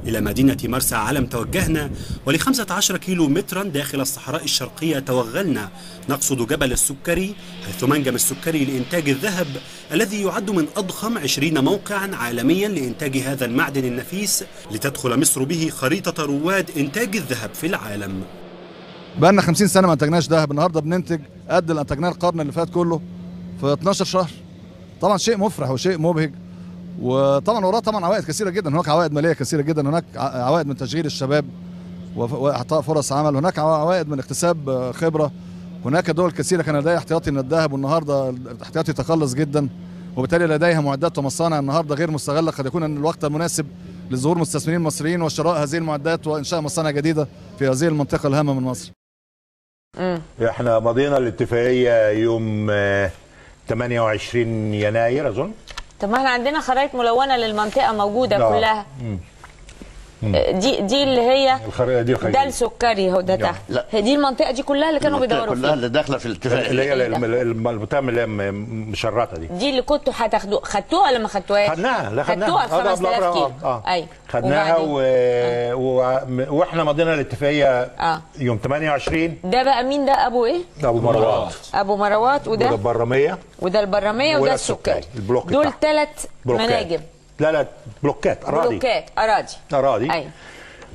إلى مدينة مرسى علم توجهنا، ول15 كيلو مترا داخل الصحراء الشرقية توغلنا نقصد جبل السكري، حيث منجم السكري لإنتاج الذهب الذي يعد من أضخم 20 موقعا عالميا لإنتاج هذا المعدن النفيس، لتدخل مصر به خريطة رواد إنتاج الذهب في العالم. بقالنا 50 سنة ما انتجناش ذهب، النهارده بننتج قد اللي انتجناه القرن اللي فات كله في 12 شهر. طبعا شيء مفرح وشيء مبهج، وطبعا وراه طبعا عوائد كثيره جدا. هناك عوائد ماليه كثيره جدا، هناك عوائد من تشغيل الشباب واعطاء فرص عمل، هناك عوائد من اكتساب خبره. هناك دول كثيره كان لديها احتياطي من الذهب والنهارده الاحتياطي تقلص جدا، وبالتالي لديها معدات ومصانع النهارده غير مستغله. قد يكون الوقت المناسب لظهور مستثمرين مصريين وشراء هذه المعدات وانشاء مصانع جديده في هذه المنطقه الهامه من مصر. احنا مضينا الاتفاقيه يوم 28 يناير اظن. طب ما احنا عندنا خرائط ملونه للمنطقه موجوده كلها. دي اللي هي الخريطه دي ده السكري اهو ده تحت. هي دي المنطقه دي كلها اللي كانوا بيدوروا فيها، كلها اللي داخله في الاتفاقيه، اللي هي البتاع اللي هي مشرطه دي اللي كنتوا هتاخدوها. خدتوها ولا ما خدتوهاش؟ خدناها. لا خدتوها ب 5000 كيلو. ايوه خدناها واحنا مضينا الاتفاقيه يوم 28. ده بقى مين ده؟ ابو ايه؟ ابو مروات. ابو مروات. وده البراميه، وده البراميه، وده السكري. دول 3 مناجم. لا بلوكات اراضي. بلوكات اراضي. ايوه.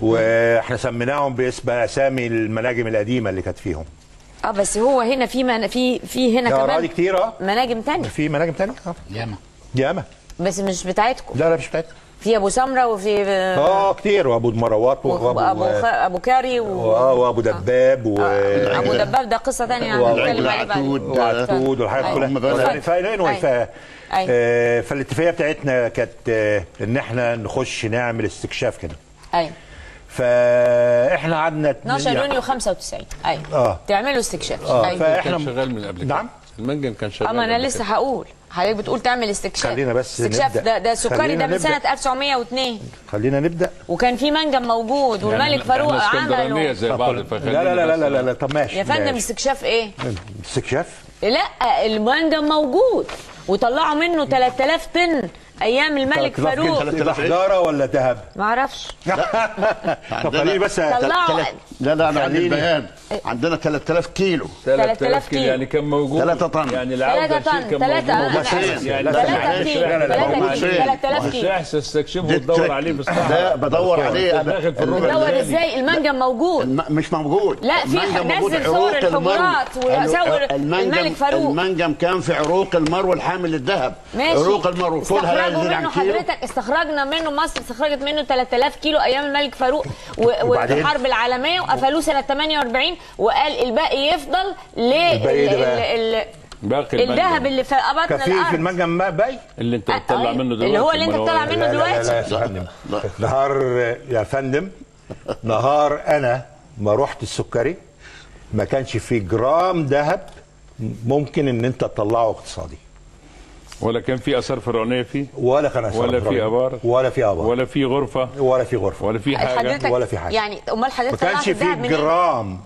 واحنا سميناهم باسم اسامي المناجم القديمه اللي كانت فيهم. بس هو هنا في هنا كمان اراضي كتير. مناجم ثانيه. في مناجم ثانيه ياما بس مش بتاعتكم. لا مش بتاعتكم. في ابو سمره وفي كتير، وابو مروات ابو كاري وابو دباب ابو دباب ده قصه ثانيه هنتكلم عليه بعدين. وعتود والحاجات كلها. فالاتفاقيه بتاعتنا كانت ان احنا نخش نعمل استكشاف كده. ايوه. فاحنا قعدنا 12 يونيو 95. ايوه. تعملوا استكشاف. فاحنا كان شغال من قبل. نعم. المنجم كان شغال. انا لسه هقول، حضرتك بتقول تعمل استكشاف. خلينا بس استكشاف. ده السكري ده من سنه 1902، خلينا نبدا. وكان في منجم موجود والملك فاروق عمله زي بعض. لا طب ماشي يا فندم. استكشاف ايه؟ استكشاف؟ لا المنجم موجود وطلعوا منه 3000 طن ايام الملك فاروق. حجاره ولا ذهب؟ ما اعرفش. طب خليني بس طلعوا. لا انا عندي البيان. عندنا 3000 كيلو. 3000 كيلو يعني كان موجود 3 طن. يعني العوده كان موجود. 3 كيلو. 3000 كيلو. مش تستكشفه وتدور عليه في الصحراء. لا بدور عليه انا. بدور ازاي؟ المنجم موجود. مش موجود. لا في نزل صور الحجرات وصور الملك فاروق. المنجم كان في عروق المرو الحامل للذهب. عروق المرو كلها منه حضرتك. استخرجنا منه، مصر استخرجت منه 3000 كيلو ايام الملك فاروق وفي الحرب العالميه، وقفلوه سنه 48 وقال الباقي يفضل الذهب اللي في بطن الارض. في المنجم باقي اللي انت بتطلع منه دلوقتي. اللي هو اللي انت بتطلع منه دلوقتي. لا يا فندم. نهار يا فندم، نهار انا ما رحت السكري ما كانش في جرام ذهب ممكن ان انت تطلعه اقتصادي. ولا كان في اثار فرعونيه فيه، ولا كان اثار ولا في ابار، ولا في ابار، ولا في غرفه، ولا في غرفه، ولا في حاجه، ولا في حاجه. يعني امال حضرتك طلعت الذهب منين؟ ما كانش في جرام.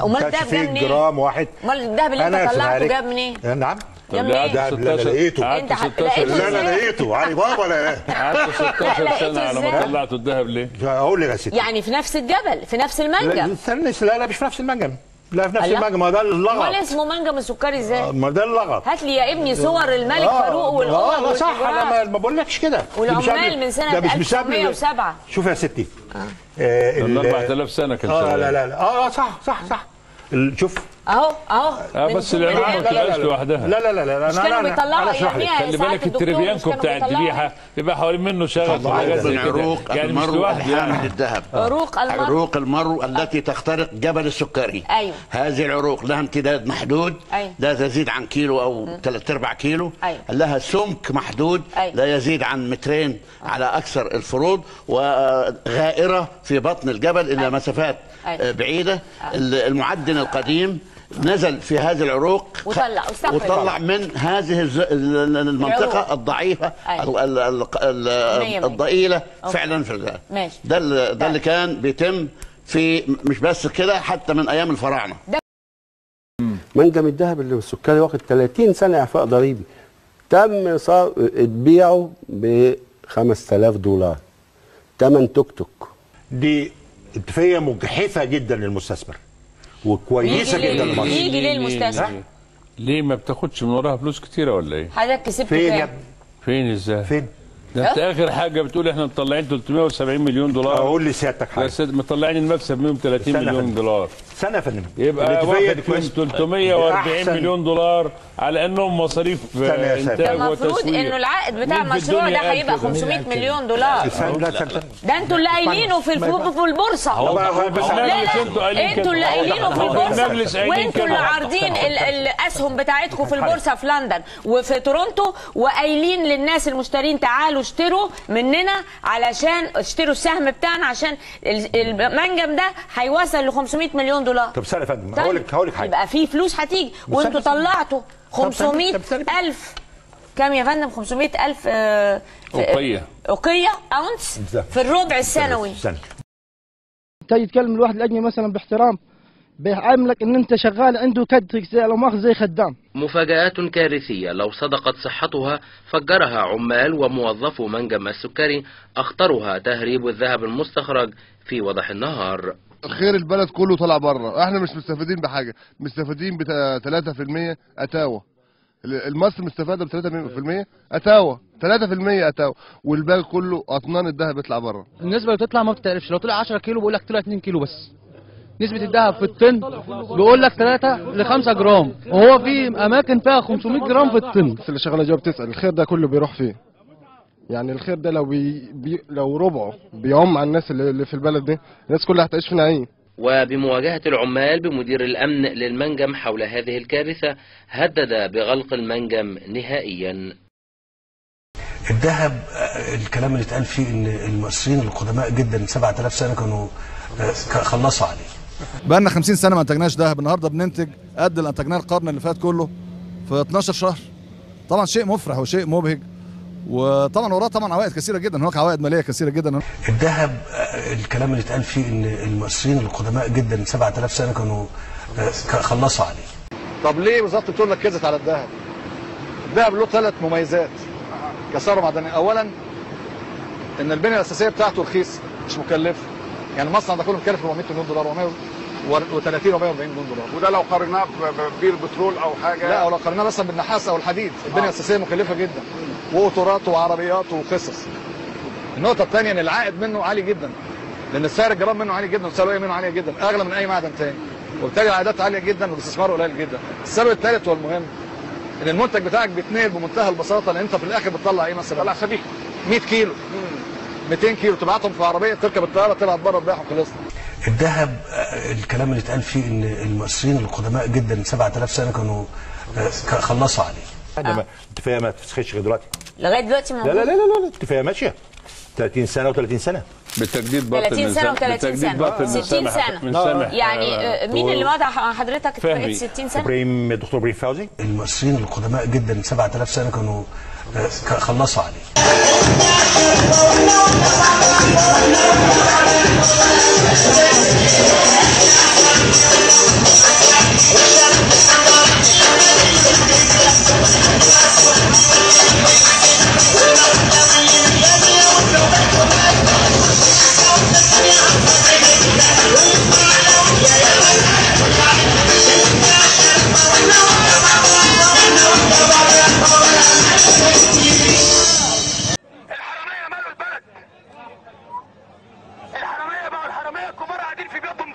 امال الذهب جاب منين؟ جرام واحد. امال الذهب اللي انت طلعته جاب منين؟ نعم. الذهب لا لقيته. انت لا لقيته علي بابا. لا قعدت 16 سنه على ما طلعتوا الذهب ليه؟ اقول لك يا ستي، يعني في نفس الجبل، في نفس المنجم. لا مش في نفس المنجم. لا في نفس المنجم. ما ده اللغط. امال اسمه منجم السكري ازاي؟ ما ده اللغط. هات لي يا ابني صور الملك فاروق والامم صح. انا ما بقولكش كده. والعمال من سنه 1907. شوف يا ستي، ال 4000 سنه كان شغال. لا صح. شوف اهو بس العروق ما بتبقاش لوحدها. لا مش كانوا بيطلعوا يعني خلي بالك التريبيانكو بتاع الذبيحه يبقى حوالين منه شغف وحاجات زي كده. يعني مش لوحدها. الذهب. عروق المرو التي تخترق جبل السكري. ايوه. هذه العروق لها امتداد محدود. أيوه. لا تزيد عن كيلو او 3/4 كيلو. أيوه. لها سمك محدود. أيوه. لا يزيد عن 2 على اكثر الفروض، وغائره في بطن الجبل الى مسافات بعيده. المعدن القديم نزل في هذه العروق وطلع من هذه المنطقة الضعيفة الضئيلة فعلا في الغاء. ده اللي كان بيتم في، مش بس كده، حتى من أيام الفراعنة. منجم الذهب اللي في السكري واخد 30 سنة إعفاء ضريبي، تم تبيعه ب $5000. تمن توك توك. دي اتفاقيه مجحفه جدا للمستثمر وكويسه جدا لمصر. يجي ليه المستثمر؟ ليه ما بتاخدش من وراها فلوس كتيره ولا ايه؟ حضرتك كسبت فين يا كام؟ ابني؟ فين ازاي؟ فين؟ ده انت اخر حاجه بتقول احنا مطلعين 370 مليون دولار. اقول لسيادتك حاجه، مطلعين المكسب منهم 30 مليون دولار. استنى يا فندم، يبقى واخد 340 مليون دولار على انهم مصاريف انتاج وتسويق. المفروض انه العقد بتاع المشروع ده هيبقى 500 مليون دولار. ده انتوا اللي قايلينه في البورصه. لا انتوا اللي قايلينه في البورصه، وانتوا اللي عارضين الاسهم بتاعتكم في البورصه في لندن وفي تورونتو، وقايلين للناس المشترين تعالوا اشتروا مننا علشان اشتروا السهم بتاعنا عشان المنجم ده هيوصل ل 500 مليون دولار. طب استنى يا فندم، هقول لك حاجه. يبقى في فلوس هتيجي، وانتوا طلعتوا 500,000 كام يا فندم؟ 500,000 أوقية أونس في الربع السنوي. انت يتكلم الواحد الاجنبي مثلا باحترام، بيعاملك ان انت شغال عنده كد لو مؤاخذة زي خدام. مفاجآت كارثية لو صدقت صحتها فجرها عمال وموظفو منجم السكري، اخطرها تهريب الذهب المستخرج في وضح النهار. خير البلد كله طلع بره، احنا مش مستفيدين بحاجه، مستفيدين ب 3% اتاوه. المصر مستفاده ب 3% اتاوه، 3% اتاوه، والباقي كله اطنان الذهب يطلع بره. النسبه اللي بتطلع ما بتعرفش، لو طلع 10 كيلو بيقول لك طلع 2 كيلو بس. نسبه الذهب في الطن بيقول لك 3 ل 5 جرام، وهو في اماكن فيها 500 جرام في الطن. اللي شغاله جوه بتسال الخير ده كله بيروح فين؟ يعني الخير ده لو ربعه بيعم على الناس اللي في البلد دي، الناس كلها هتعيش في نعيم. وبمواجهة العمال بمدير الأمن للمنجم حول هذه الكارثة، هدد بغلق المنجم نهائيا. الذهب الكلام اللي اتقال فيه ان المصريين القدماء جدا 7000 سنة كانوا خلصوا عليه. بقى لنا 50 سنة ما انتجناش ذهب، النهارده بننتج قد اللي انتجناه القرن اللي فات كله في 12 شهر. طبعا شيء مفرح وشيء مبهج، وطبعا وراه طبعا عوائد كثيره جدا، هناك عوائد ماليه كثيره جدا. الذهب الكلام اللي اتقال فيه ان المصريين القدماء جدا 7000 سنه كانوا خلصوا عليه. طب ليه وزاره البترول ركزت على الذهب؟ الذهب له 3 مميزات كثروه معدنيه. اولا ان البنيه الاساسيه بتاعته رخيص مش مكلف، يعني المصنع ده كله مكلف 400 مليون دولار و130 و 140 مليون دولار، وده لو قارناه ببير بترول او حاجه. لا، او لو قارناه مثلا بالنحاس او الحديد، البنيه الاساسيه مكلفه جدا، وقطارات وعربيات وقصص. النقطه الثانيه ان العائد منه عالي جدا، لان سعر الجرام منه عالي جدا والسعر منه عاليه جدا، اغلى من اي معدن ثاني، وبالتالي العائدات عاليه جدا والاستثمار قليل جدا. السبب الثالث والمهم ان المنتج بتاعك بيتنقل بمنتهى البساطه، لان انت في الاخر بتطلع ايه مثلا؟ بتطلع سبيكه 100 كيلو 200 كيلو تبعتهم في عربيه، تركب الطياره تبعت بره تبيعهم خلصنا. الذهب الكلام اللي اتقال فيه ان المصريين القدماء جدا 7000 سنه كانوا خلصوا عليه. الاتفاقيه ما تفسخش دلوقتي. لغايه دلوقتي موجود. لا لا لا لا، الاتفاقيه ماشيه 30 سنه و30 سنه. بالتجديد باطل 30 سنه و30 سنه 60 سنه. يعني مين اللي وضع حضرتك اتفاقيه 60 سنه؟ دكتور ابراهيم فوزي. المصريين القدماء جدا 7000 سنه كانوا خلصوا عليه. الحرامية بقوا الحرامية الكبار قاعدين في بيوتهم